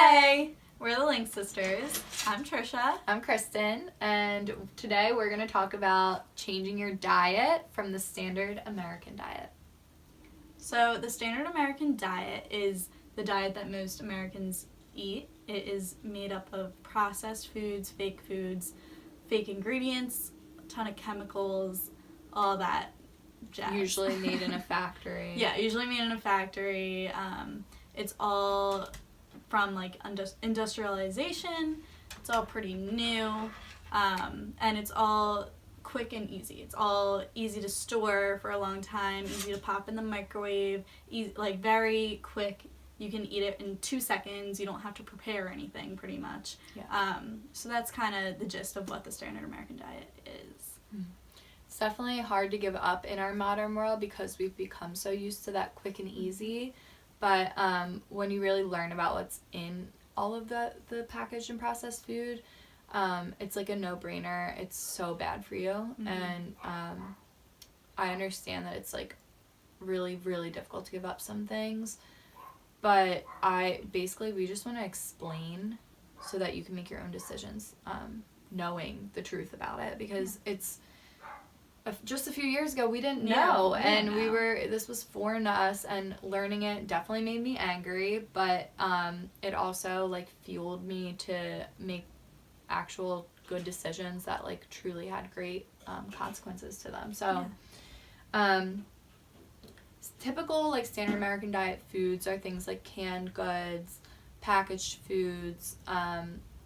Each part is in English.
Hey, we're the Link Sisters. I'm Trisha. I'm Kristen, and today we're going to talk about changing your diet from the standard American diet. So, the standard American diet is the diet that most Americans eat. It is made up of processed foods, fake ingredients, a ton of chemicals, all that jazz. Usually made in a factory. Yeah, usually made in a factory. It's all from like industrialization. It's all pretty new, and it's all quick and easy. It's all easy to store for a long time, easy to pop in the microwave, like very quick. You can eat it in 2 seconds. You don't have to prepare anything, pretty much. Yeah. So that's kind of the gist of what the standard American diet is. It's definitely hard to give up in our modern world because we've become so used to that quick and easy. But when you really learn about what's in all of the packaged and processed food, it's like a no-brainer. It's so bad for you. Mm-hmm. And I understand that it's like really, really difficult to give up some things. But we just want to explain so that you can make your own decisions, knowing the truth about it. Because it's just a few years ago we didn't know, this was foreign to us, and learning it definitely made me angry, but it also like fueled me to make actual good decisions that like truly had great consequences to them. So typical like standard American diet foods are things like canned goods, packaged foods,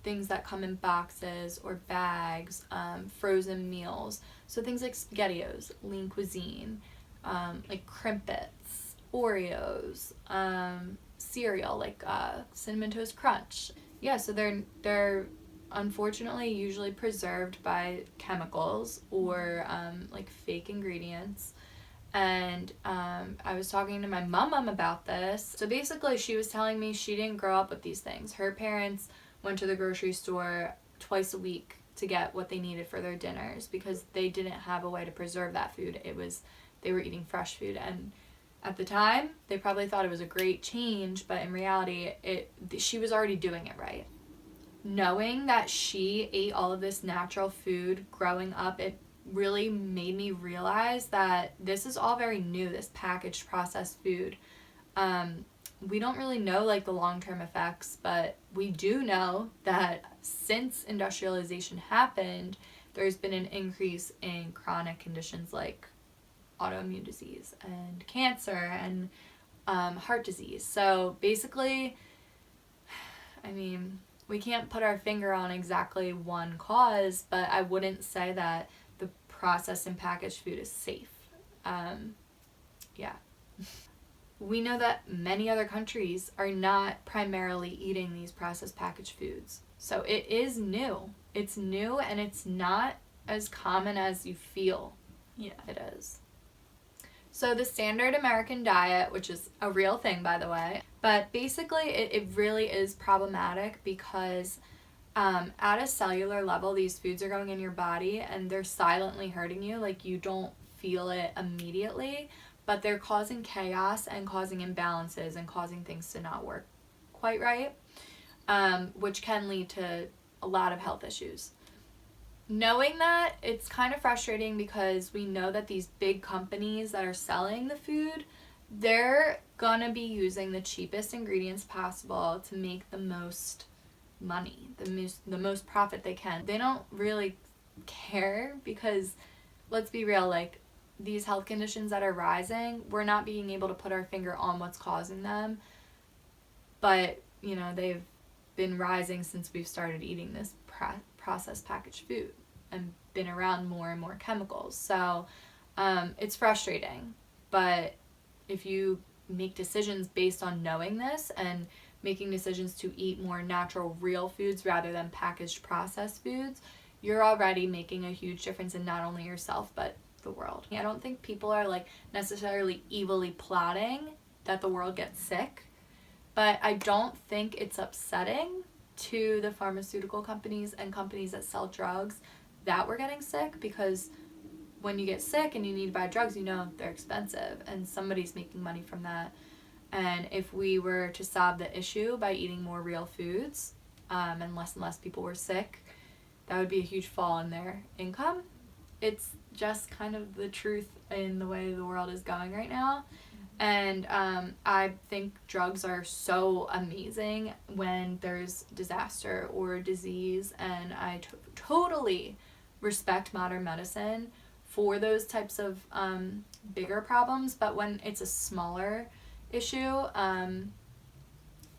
things that come in boxes or bags, frozen meals. So things like SpaghettiOs, lean cuisine, like Crimpets, Oreos, cereal like Cinnamon Toast Crunch. Yeah, so they're unfortunately usually preserved by chemicals or like fake ingredients. And I was talking to my mom about this. So basically she was telling me she didn't grow up with these things. Her parents went to the grocery store twice a week to get what they needed for their dinners because they didn't have a way to preserve that food. They were eating fresh food, and at the time they probably thought it was a great change, but in reality she was already doing it right. Knowing that she ate all of this natural food growing up, it really made me realize that this is all very new, this packaged processed food. We don't really know like the long-term effects, but we do know that since industrialization happened, there's been an increase in chronic conditions like autoimmune disease and cancer and heart disease. So basically, I mean, we can't put our finger on exactly one cause, but I wouldn't say that the processed and packaged food is safe. Yeah. We know that many other countries are not primarily eating these processed packaged foods. So it is new. It's new, and it's not as common as you feel it is. So the standard American diet, which is a real thing, by the way, but basically it really is problematic because at a cellular level, these foods are going in your body and they're silently hurting you. Like, you don't feel it immediately, but they're causing chaos and causing imbalances and causing things to not work quite right, which can lead to a lot of health issues. Knowing that, it's kind of frustrating because we know that these big companies that are selling the food, they're gonna be using the cheapest ingredients possible to make the most money, the most profit they can. They don't really care because, let's be real, like, these health conditions that are rising, we're not being able to put our finger on what's causing them, but you know, they've been rising since we've started eating this processed packaged food and been around more and more chemicals. So it's frustrating, but if you make decisions based on knowing this and making decisions to eat more natural, real foods rather than packaged processed foods, you're already making a huge difference in not only yourself but the world. I don't think people are like necessarily evilly plotting that the world gets sick, but I don't think it's upsetting to the pharmaceutical companies and companies that sell drugs that we're getting sick, because when you get sick and you need to buy drugs, you know they're expensive and somebody's making money from that. And if we were to solve the issue by eating more real foods, and less people were sick, that would be a huge fall in their income. It's just kind of the truth in the way the world is going right now. And I think drugs are so amazing when there's disaster or disease, and I totally respect modern medicine for those types of bigger problems. But when it's a smaller issue,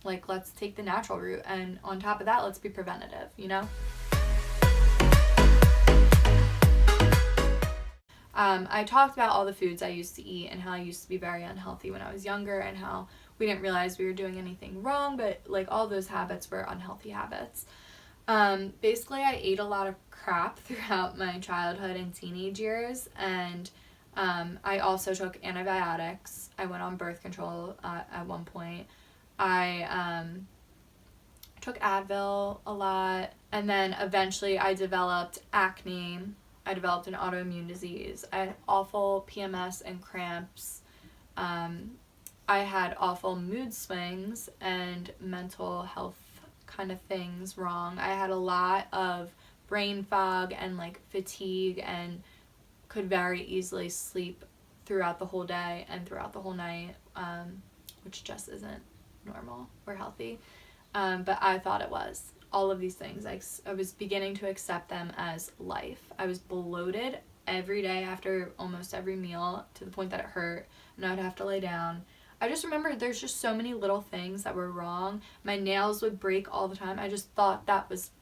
like, let's take the natural route, and on top of that, let's be preventative, you know? I talked about all the foods I used to eat and how I used to be very unhealthy when I was younger, and how we didn't realize we were doing anything wrong, but like all those habits were unhealthy habits. Basically, I ate a lot of crap throughout my childhood and teenage years, and I also took antibiotics. I went on birth control at one point. I took Advil a lot, and then eventually I developed acne. I developed an autoimmune disease. I had awful PMS and cramps. I had awful mood swings and mental health kind of things wrong. I had a lot of brain fog and like fatigue, and could very easily sleep throughout the whole day and throughout the whole night, which just isn't normal or healthy. But I thought it was. All of these things, I was beginning to accept them as life. I was bloated every day after almost every meal, to the point that it hurt, and I'd have to lay down. I just remember there's just so many little things that were wrong. My nails would break all the time. I just thought that was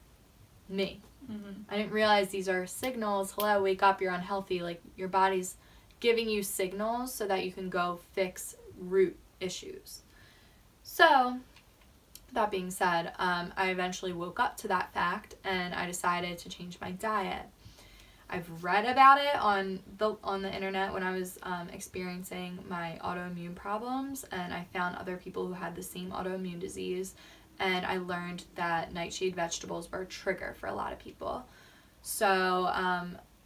me. Mm-hmm. I didn't realize these are signals. Hello, wake up, you're unhealthy. Like, your body's giving you signals so that you can go fix root issues. So, that being said, I eventually woke up to that fact, and I decided to change my diet. I've read about it on the internet when I was experiencing my autoimmune problems, and I found other people who had the same autoimmune disease, and I learned that nightshade vegetables were a trigger for a lot of people. So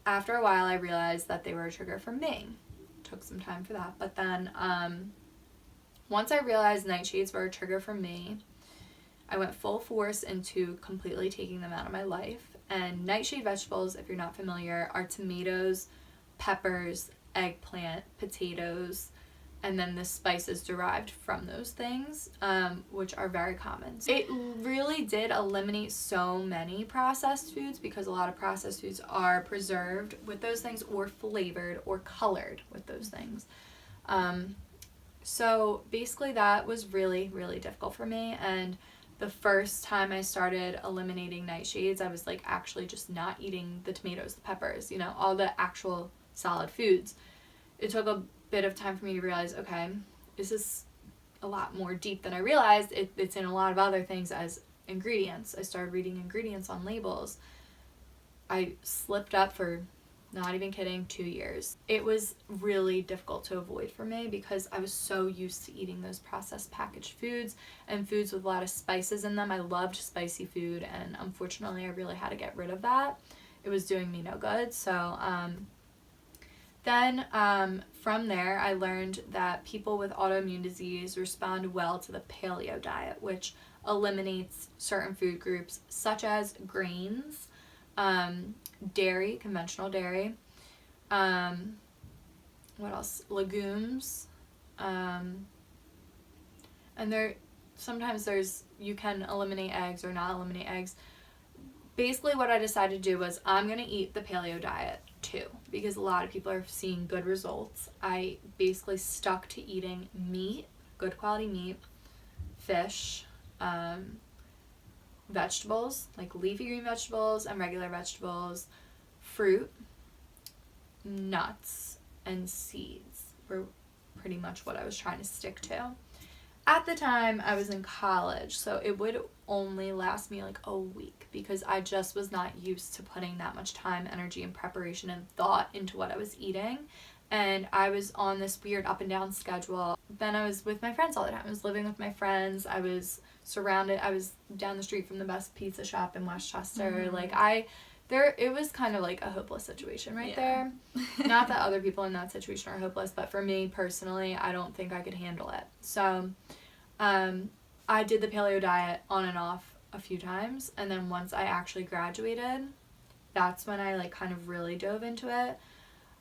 after a while, I realized that they were a trigger for me. Took some time for that, but then once I realized nightshades were a trigger for me, I went full force into completely taking them out of my life. And nightshade vegetables, if you're not familiar, are tomatoes, peppers, eggplant, potatoes, and then the spices derived from those things, which are very common. It really did eliminate so many processed foods, because a lot of processed foods are preserved with those things or flavored or colored with those things. So basically that was really, really difficult for me. And the first time I started eliminating nightshades, I was like actually just not eating the tomatoes, the peppers, you know, all the actual solid foods. It took a bit of time for me to realize, okay, this is a lot more deep than I realized. It's in a lot of other things as ingredients. I started reading ingredients on labels. I slipped up for, not even kidding, 2 years. It was really difficult to avoid for me, because I was so used to eating those processed packaged foods and foods with a lot of spices in them. I loved spicy food, and unfortunately I really had to get rid of that. It was doing me no good. So then from there, I learned that people with autoimmune disease respond well to the Paleo diet, which eliminates certain food groups such as grains, dairy, conventional dairy, what else? Legumes, and you can eliminate eggs or not eliminate eggs. Basically what I decided to do was, I'm going to eat the Paleo diet too, because a lot of people are seeing good results. I basically stuck to eating meat, good quality meat, fish, vegetables, like leafy green vegetables and regular vegetables, fruit, nuts, and seeds were pretty much what I was trying to stick to. At the time, I was in college, so it would only last me like a week, because I just was not used to putting that much time, energy, and preparation and thought into what I was eating. And I was on this weird up and down schedule. Then I was with my friends all the time. I was living with my friends. I was down the street from the best pizza shop in Westchester. Mm-hmm. Like, I it was kind of like a hopeless situation there. Not that other people in that situation are hopeless, but for me personally, I don't think I could handle it. So I did the paleo diet on and off a few times, and then once I actually graduated, that's when I like kind of really dove into it.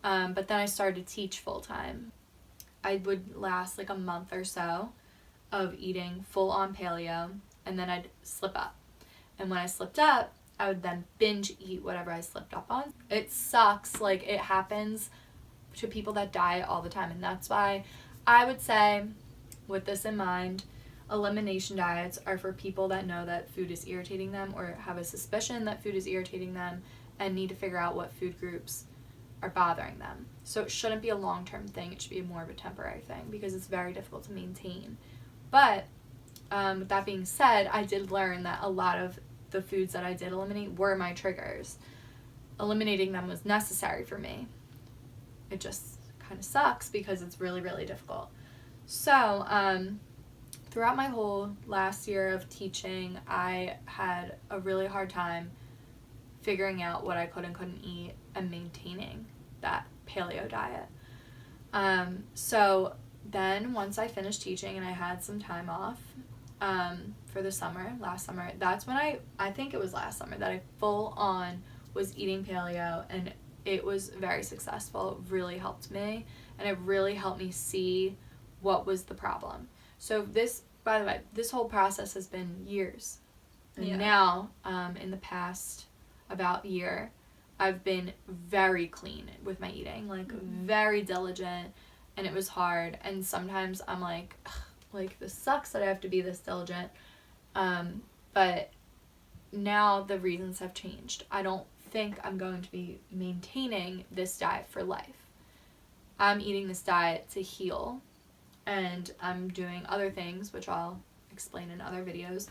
But then I started to teach full time. I would last like a month or so of eating full on paleo, and then I'd slip up. And when I slipped up, I would then binge eat whatever I slipped up on. It sucks. Like, it happens to people that diet all the time. And that's why I would say, with this in mind, elimination diets are for people that know that food is irritating them or have a suspicion that food is irritating them and need to figure out what food groups are bothering them. So it shouldn't be a long-term thing. It should be more of a temporary thing because it's very difficult to maintain. But with that being said, I did learn that a lot of the foods that I did eliminate were my triggers. Eliminating them was necessary for me. It just kind of sucks because it's really, really difficult. So throughout my whole last year of teaching, I had a really hard time figuring out what I could and couldn't eat and maintaining that paleo diet. So then once I finished teaching and I had some time off for the last summer, that's when I think it was last summer that I full on was eating paleo, and it was very successful. It really helped me, and it really helped me see what was the problem. So this, by the way, this whole process has been years. And now, in the past about year, I've been very clean with my eating, like very diligent, and it was hard. And sometimes I'm like, this sucks that I have to be this diligent. But now the reasons have changed. I don't think I'm going to be maintaining this diet for life. I'm eating this diet to heal, and I'm doing other things, which I'll explain in other videos,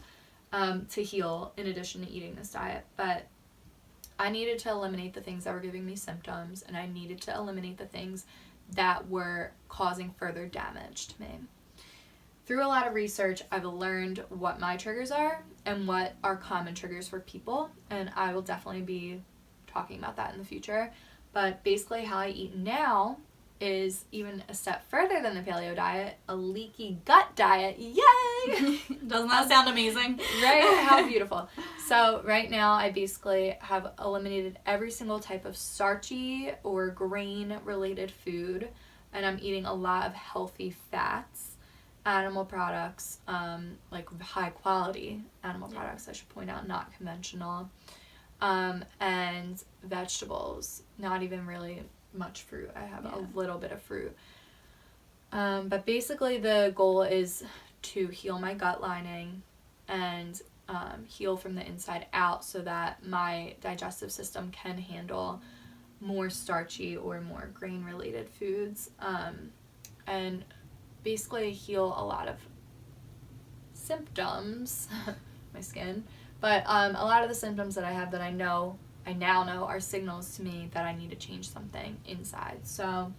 to heal in addition to eating this diet. But I needed to eliminate the things that were giving me symptoms, and I needed to eliminate the things that were causing further damage to me. Through a lot of research, I've learned what my triggers are and what are common triggers for people, and I will definitely be talking about that in the future. But basically how I eat now is even a step further than the paleo diet, a leaky gut diet. Yay! Doesn't that sound amazing? Right? How beautiful. So right now I basically have eliminated every single type of starchy or grain related food, and I'm eating a lot of healthy fats, animal products, like high quality animal products, I should point out, not conventional, and vegetables, not even really much fruit. I have a little bit of fruit. But basically the goal is to heal my gut lining and heal from the inside out so that my digestive system can handle more starchy or more grain related foods, and basically heal a lot of symptoms, my skin, but a lot of the symptoms that I have that I now know are signals to me that I need to change something inside. So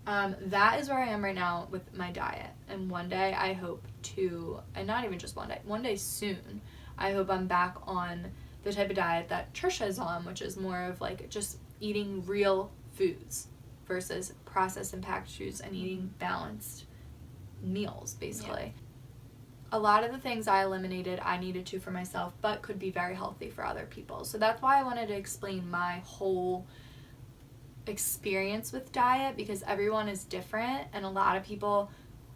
that is where I am right now with my diet. And one day I hope to, and not even just one day soon, I hope I'm back on the type of diet that Trisha is on, which is more of like just eating real foods versus processed and packaged foods, and eating balanced meals, basically. A lot of the things I eliminated, I needed to for myself, but could be very healthy for other people. So that's why I wanted to explain my whole experience with diet, because everyone is different, and a lot of people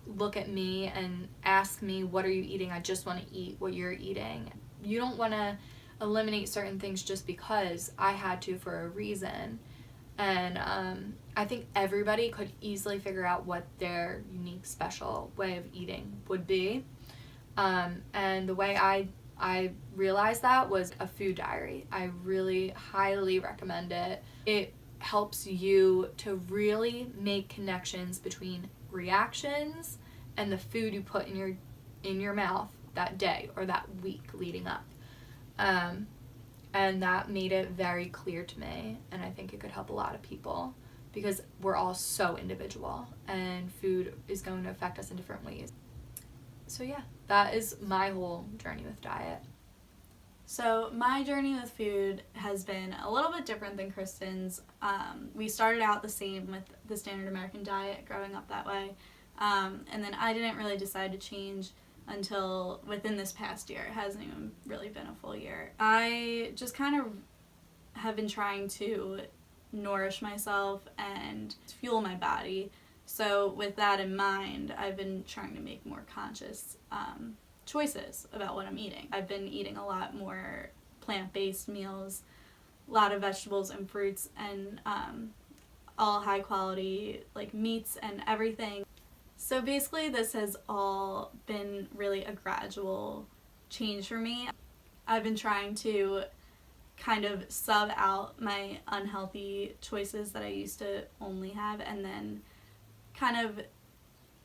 look at me and ask me, what are you eating? I just want to eat what you're eating. You don't want to eliminate certain things just because. I had to for a reason. And I think everybody could easily figure out what their unique, special way of eating would be. And the way I realized that was a food diary. I really highly recommend it. It helps you to really make connections between reactions and the food you put in your mouth that day or that week leading up. And that made it very clear to me, and I think it could help a lot of people because we're all so individual and food is going to affect us in different ways. So yeah, that is my whole journey with diet. So my journey with food has been a little bit different than Kristen's. We started out the same with the standard American diet, growing up that way. And then I didn't really decide to change until within this past year. It hasn't even really been a full year. I just kind of have been trying to nourish myself and fuel my body. So with that in mind, I've been trying to make more conscious choices about what I'm eating. I've been eating a lot more plant-based meals, a lot of vegetables and fruits, and all high quality like meats and everything. So basically this has all been really a gradual change for me. I've been trying to kind of sub out my unhealthy choices that I used to only have, and then kind of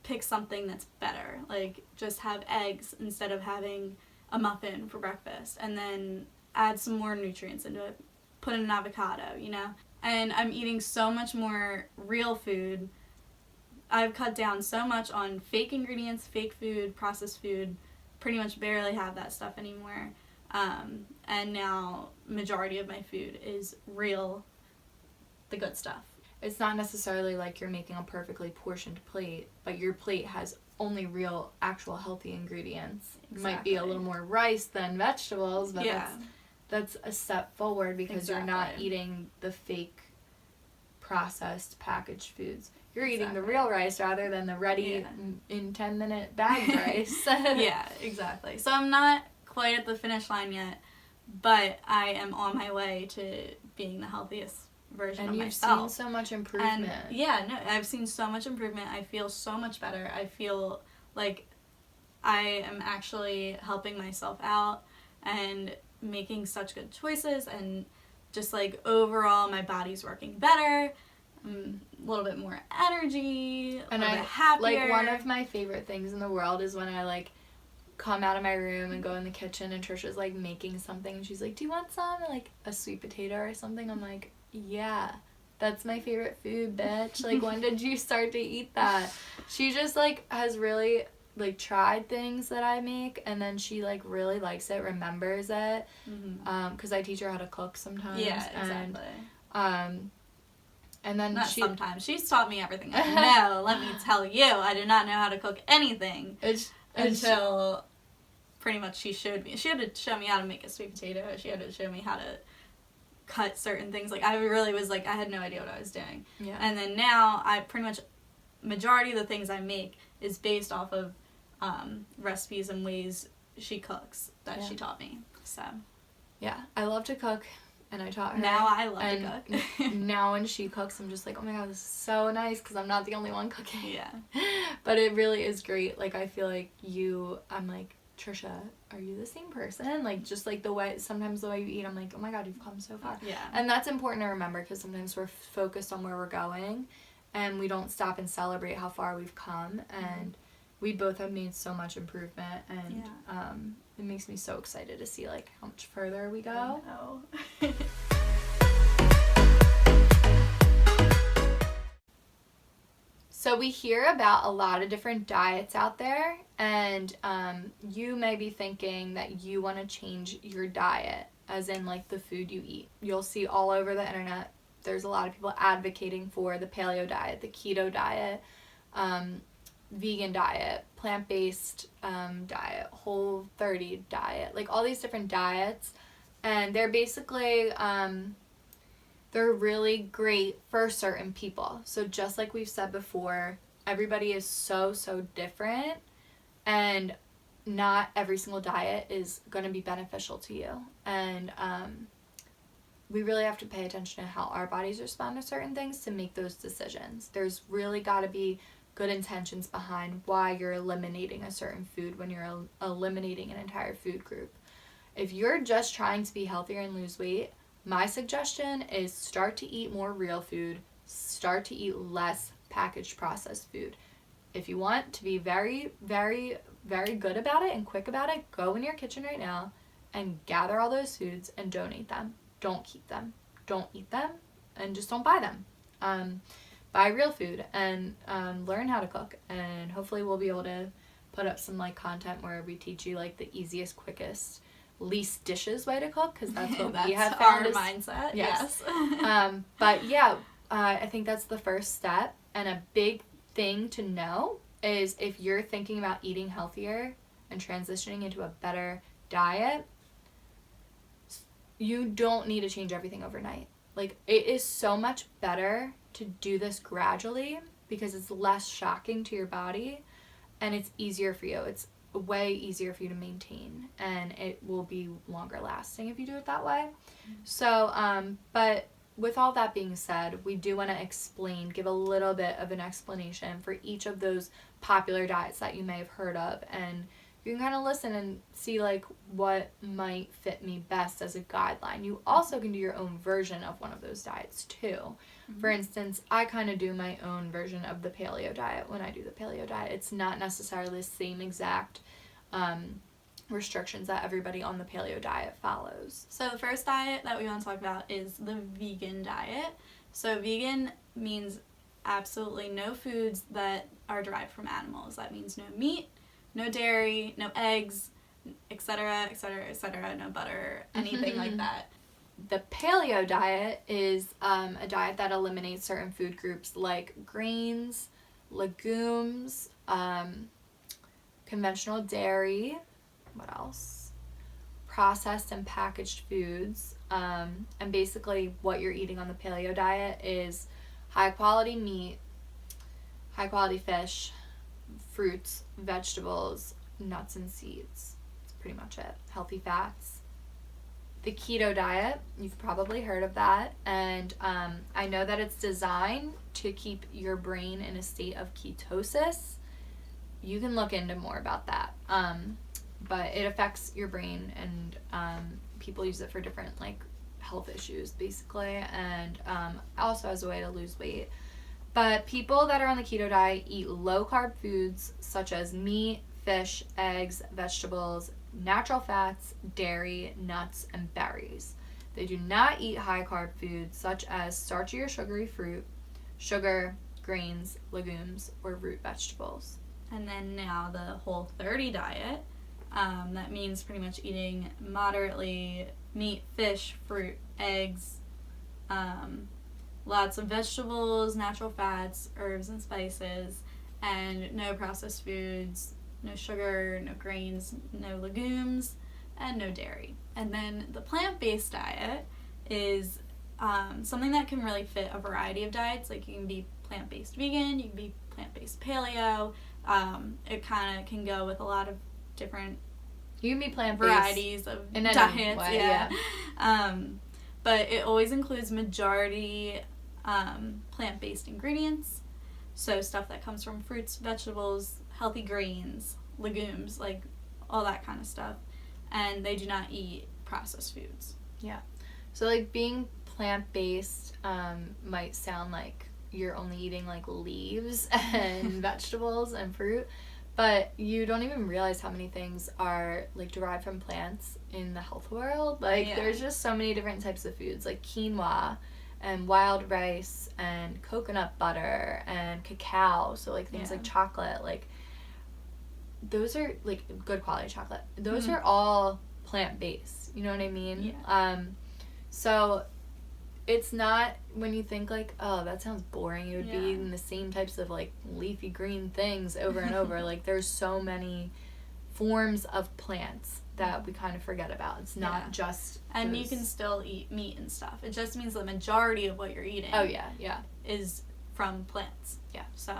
pick something that's better, like just have eggs instead of having a muffin for breakfast, and then add some more nutrients into it, put in an avocado, you know? And I'm eating so much more real food. I've cut down so much on fake ingredients, fake food, processed food, pretty much barely have that stuff anymore. And now majority of my food is real, the good stuff. It's not necessarily like you're making a perfectly portioned plate, but your plate has only real, actual healthy ingredients. Exactly. It might be a little more rice than vegetables, but that's a step forward because you're not eating the fake processed packaged foods. You're eating the real rice rather than the ready in 10-minute bagged rice. Yeah, exactly. So I'm not quite at the finish line yet, but I am on my way to being the healthiest version of myself. And you've seen so much improvement. And I've seen so much improvement. I feel so much better. I feel like I am actually helping myself out and making such good choices, and just like overall my body's working better. A little bit more energy, a little bit happier. Like, one of my favorite things in the world is when I like come out of my room and go in the kitchen and Trisha's like making something and she's like, do you want some? Like a sweet potato or something. I'm like, yeah, that's my favorite food, bitch. Like, when did you start to eat that? She just like has really like tried things that I make, and then she like really likes it, remembers it, because I teach her how to cook sometimes. Yeah, exactly. And then sometimes. She's taught me everything I know. Let me tell you, I did not know how to cook anything until pretty much she showed me. She had to show me how to make a sweet potato. She had to show me how to cut certain things. Like, I really was like, I had no idea what I was doing. Yeah. And then now, I pretty much, majority of the things I make is based off of recipes and ways she cooks that she taught me. So. Yeah, I love to cook. And I taught her. Now I love to cook. Now when she cooks, I'm just like, oh my god, this is so nice, because I'm not the only one cooking. Yeah. But it really is great. Like, I feel like I'm like, Trisha, are you the same person? Like, just like sometimes the way you eat, I'm like, oh my god, you've come so far. Yeah. And that's important to remember, because sometimes we're focused on where we're going, and we don't stop and celebrate how far we've come. And we both have made so much improvement, and it makes me so excited to see like how much further we go. I know. So we hear about a lot of different diets out there, and you may be thinking that you want to change your diet, as in like the food you eat. You'll see all over the internet, there's a lot of people advocating for the Paleo diet, the Keto diet, vegan diet, plant-based diet, Whole30 diet, like all these different diets. And they're basically, they're really great for certain people. So just like we've said before, everybody is so different, and not every single diet is going to be beneficial to you. And we really have to pay attention to how our bodies respond to certain things to make those decisions. There's really got to be good intentions behind why you're eliminating a certain food when you're eliminating an entire food group. If you're just trying to be healthier and lose weight, my suggestion is start to eat more real food, start to eat less packaged processed food. If you want to be very, very, very good about it and quick about it, go in your kitchen right now and gather all those foods and donate them. Don't keep them. Don't eat them, and just don't buy them. Buy real food and learn how to cook, and hopefully we'll be able to put up some like content where we teach you like the easiest, quickest, least dishes way to cook, because that's what we have our found mindset. Yes. Yes. But yeah, I think that's the first step. And a big thing to know is if you're thinking about eating healthier and transitioning into a better diet, you don't need to change everything overnight. Like, it is so much better to do this gradually because it's less shocking to your body and it's easier for you. It's way easier for you to maintain, and it will be longer lasting if you do it that way. So, but with all that being said, we do want to give a little bit of an explanation for each of those popular diets that you may have heard of, and you can kind of listen and see like what might fit me best as a guideline. You also can do your own version of one of those diets too. Mm-hmm. For instance, I kind of do my own version of the paleo diet when I do the paleo diet. It's not necessarily the same exact restrictions that everybody on the paleo diet follows. So the first diet that we want to talk about is the vegan diet. So vegan means absolutely no foods that are derived from animals. That means no meat, no dairy, no eggs, etc., etc., etc., no butter, anything like that. The paleo diet is a diet that eliminates certain food groups like grains, legumes, conventional dairy, what else? Processed and packaged foods. And basically what you're eating on the paleo diet is high quality meat, high quality fish, fruits, vegetables, nuts and seeds. That's pretty much it. Healthy fats. The keto diet, you've probably heard of that, and I know that it's designed to keep your brain in a state of ketosis. You can look into more about that, but it affects your brain, and people use it for different like health issues basically, and also as a way to lose weight. But people that are on the keto diet eat low carb foods such as meat, fish, eggs, vegetables, natural fats, dairy, nuts, and berries. They do not eat high carb foods such as starchy or sugary fruit, sugar, grains, legumes, or root vegetables. And then now the Whole30 diet, that means pretty much eating moderately meat, fish, fruit, eggs, lots of vegetables, natural fats, herbs and spices, and no processed foods, no sugar, no grains, no legumes, and no dairy. And then the plant-based diet is something that can really fit a variety of diets. Like you can be plant-based vegan, you can be plant-based paleo. It kind of can go with a lot of different you can be plant-based varieties of diets. Way, yeah. But it always includes majority plant-based ingredients. So stuff that comes from fruits, vegetables, healthy grains, legumes, like all that kind of stuff. And they do not eat processed foods. Yeah. So like being plant-based might sound like you're only eating like leaves and vegetables and fruit, but you don't even realize how many things are like derived from plants in the health world. Like there's just so many different types of foods like quinoa and wild rice and coconut butter and cacao, so like things like chocolate, like those are like good quality chocolate. Those are all plant-based, you know what I mean? Yeah. So it's not, when you think like, oh, that sounds boring, you would be eating the same types of like leafy green things over and over. Like there's so many forms of plants that we kind of forget about. It's not just and you can still eat meat and stuff. It just means the majority of what you're eating is from plants. Yeah. So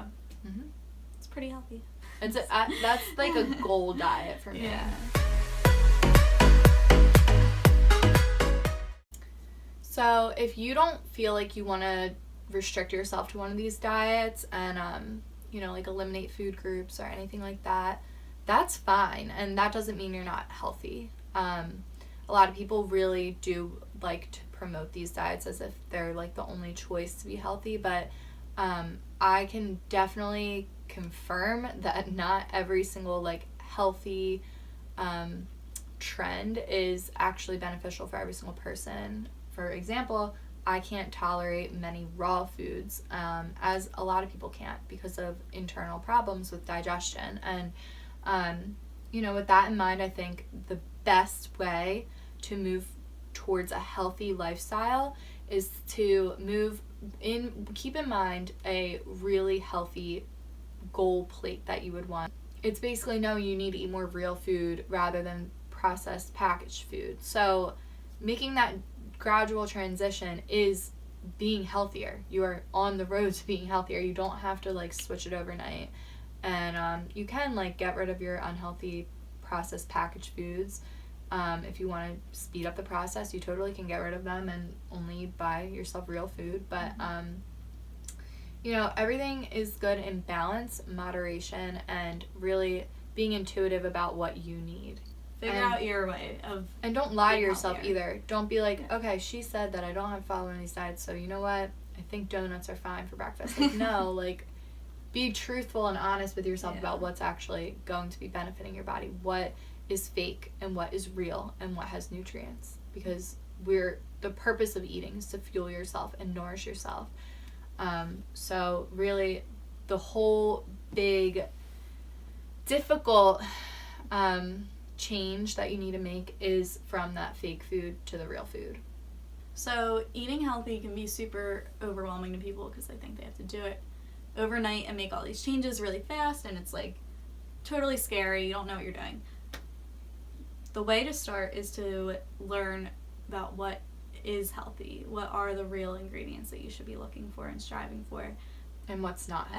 it's pretty healthy. It's that's like a goal diet for me. Yeah. So if you don't feel like you want to restrict yourself to one of these diets and you know, like eliminate food groups or anything like that, that's fine, and that doesn't mean you're not healthy. A lot of people really do like to promote these diets as if they're like the only choice to be healthy, but I can definitely confirm that not every single like healthy trend is actually beneficial for every single person. For example, I can't tolerate many raw foods, as a lot of people can't because of internal problems with digestion. And with that in mind, I think the best way to move towards a healthy lifestyle is to keep in mind a really healthy goal plate that you would want. It's basically knowing you need to eat more real food rather than processed packaged food. So making that gradual transition is being healthier. You are on the road to being healthier. You don't have to switch it overnight. And you can get rid of your unhealthy processed packaged foods. If you want to speed up the process, you totally can get rid of them and only buy yourself real food. But everything is good in balance, moderation, and really being intuitive about what you need. Figure out your way of. And don't lie to yourself either. Don't be like, okay, she said that I don't have to follow any diets, so you know what? I think donuts are fine for breakfast. No, be truthful and honest with yourself about what's actually going to be benefiting your body. What is fake and what is real and what has nutrients. Because the purpose of eating is to fuel yourself and nourish yourself. So really the whole big difficult change that you need to make is from that fake food to the real food. So eating healthy can be super overwhelming to people because they think they have to do it overnight and make all these changes really fast, and it's totally scary. You don't know what you're doing. The way to start is to learn about what is healthy, what are the real ingredients that you should be looking for and striving for, and what's not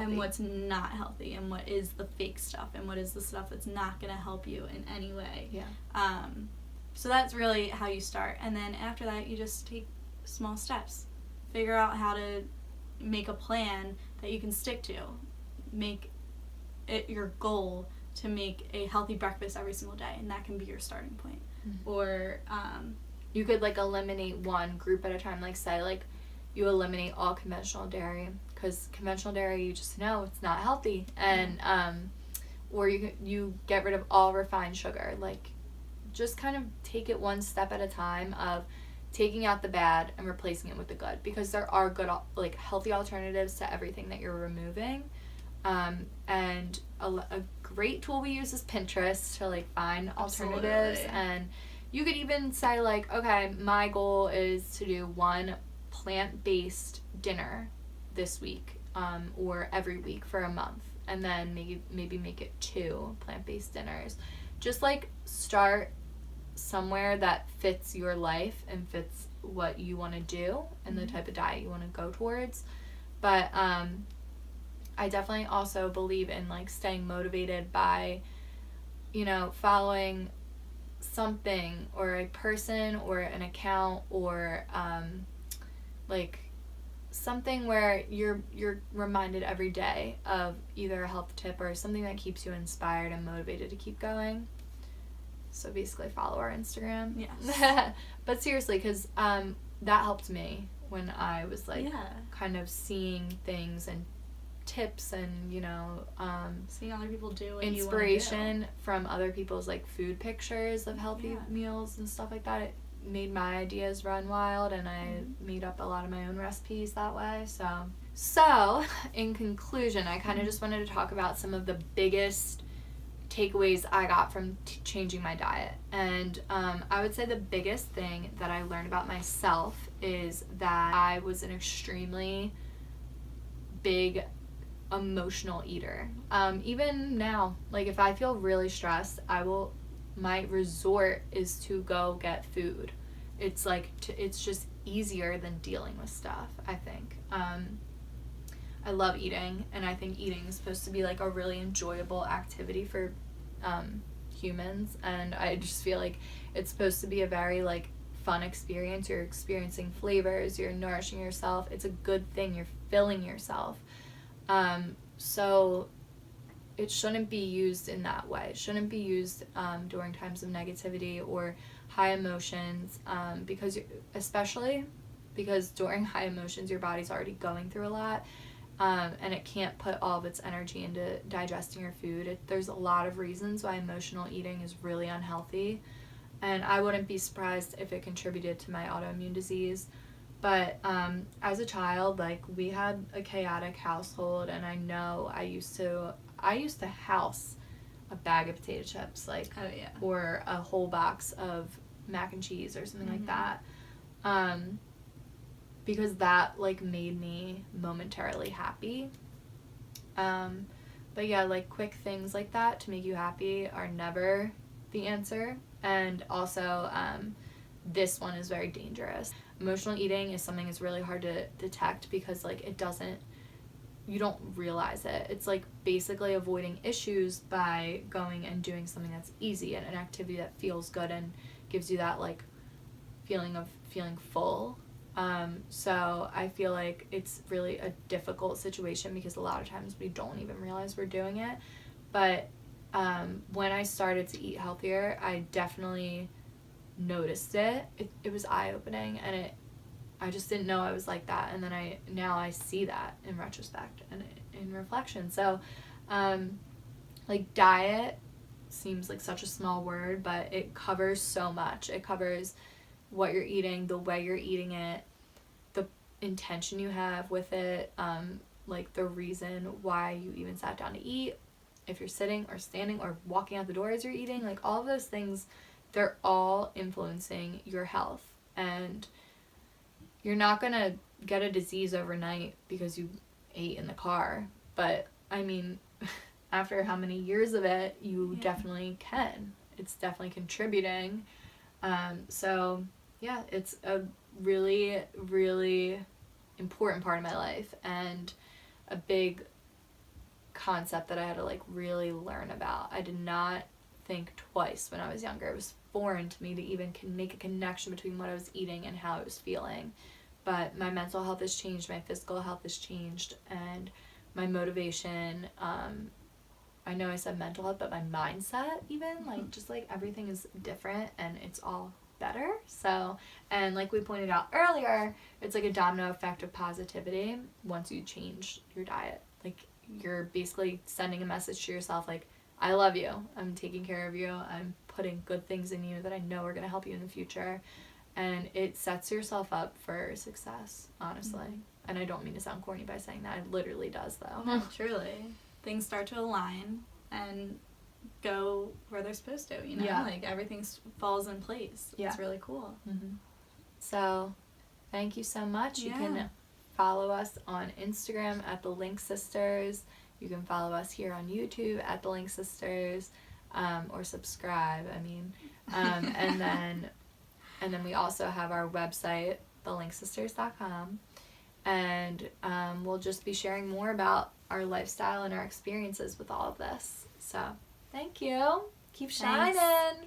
healthy, and what is the fake stuff, and what is the stuff that's not going to help you in any way. So that's really how you start, and then after that you just take small steps, figure out how to make a plan that you can stick to, make it your goal to make a healthy breakfast every single day, and that can be your starting point. Or you could eliminate one group at a time, say you eliminate all conventional dairy, because conventional dairy, you just know it's not healthy, and or you get rid of all refined sugar. Just kind of take it one step at a time of taking out the bad and replacing it with the good, because there are good healthy alternatives to everything that you're removing. And a great tool we use is Pinterest to find alternatives. Absolutely. And you could even say okay, my goal is to do one plant-based dinner this week, or every week for a month, and then maybe make it 2 plant-based dinners. Just start somewhere that fits your life and fits what you want to do and the type of diet you want to go towards. But I definitely also believe in staying motivated by following something or a person or an account or something where you're reminded every day of either a health tip or something that keeps you inspired and motivated to keep going. So basically follow our Instagram. Yes. But seriously, because that helped me when I was kind of seeing things and tips and seeing other people do what inspiration from other people's food pictures of healthy meals and stuff like that. It made my ideas run wild, and I made up a lot of my own recipes that way. So in conclusion, I kind of just wanted to talk about some of the biggest takeaways I got from changing my diet. And I would say the biggest thing that I learned about myself is that I was an extremely big emotional eater. Even now, if I feel really stressed, my resort is to go get food. It's it's just easier than dealing with stuff, I think. I love eating, and I think eating is supposed to be a really enjoyable activity for humans, and I just feel it's supposed to be a very fun experience. You're experiencing flavors, you're nourishing yourself. It's a good thing. You're filling yourself. So it shouldn't be used in that way. It shouldn't be used during times of negativity or high emotions, especially because during high emotions your body's already going through a lot, and it can't put all of its energy into digesting your food. There's a lot of reasons why emotional eating is really unhealthy, and I wouldn't be surprised if it contributed to my autoimmune disease. But as a child, we had a chaotic household, and I know I used to house a bag of potato chips, like, Oh, yeah. or a whole box of mac and cheese or something like that. Because that, like, made me momentarily happy. But yeah, like, quick things like that to make you happy are never the answer. And also, this one is very dangerous. Emotional eating is something that's really hard to detect because, like, you don't realize it. It's, like, basically avoiding issues by going and doing something that's easy and an activity that feels good and gives you that, like, feeling of feeling full. So I feel like it's really a difficult situation because a lot of times we don't even realize we're doing it. But when I started to eat healthier, I definitely noticed it. It was eye-opening, and I just didn't know I was like that. And then now I see that in retrospect and in reflection. So, like, diet seems like such a small word, but it covers so much. It covers what you're eating, the way you're eating it, the intention you have with it, like the reason why you even sat down to eat, if you're sitting or standing or walking out the door as you're eating, like, all of those things, they're all influencing your health. And you're not gonna get a disease overnight because you ate in the car, but I mean, after how many years of it, you definitely can. It's definitely contributing. So yeah, it's a really, really important part of my life and a big concept that I had to, like, really learn about. I did not think twice when I was younger. It was foreign to me to even make a connection between what I was eating and how I was feeling. But my mental health has changed, my physical health has changed, and my motivation, I know I said mental health, but my mindset even, like, just, like, everything is different and it's all better. So, and like we pointed out earlier, it's like a domino effect of positivity once you change your diet. Like, you're basically sending a message to yourself, like, I love you, I'm taking care of you, I'm putting good things in you that I know are going to help you in the future, and it sets yourself up for success, honestly. And I don't mean to sound corny by saying that, it literally does, though. No, truly. Things start to align and go where they're supposed to, you know? Yeah. Like, everything falls in place. Yeah. It's really cool. So, thank you so much. You can follow us on Instagram at The Link Sisters. You can follow us here on YouTube at The Link Sisters, or subscribe, I mean. And then we also have our website, thelinksisters.com. And we'll just be sharing more about our lifestyle and our experiences with all of this. So, thank you. Keep shining. Thanks.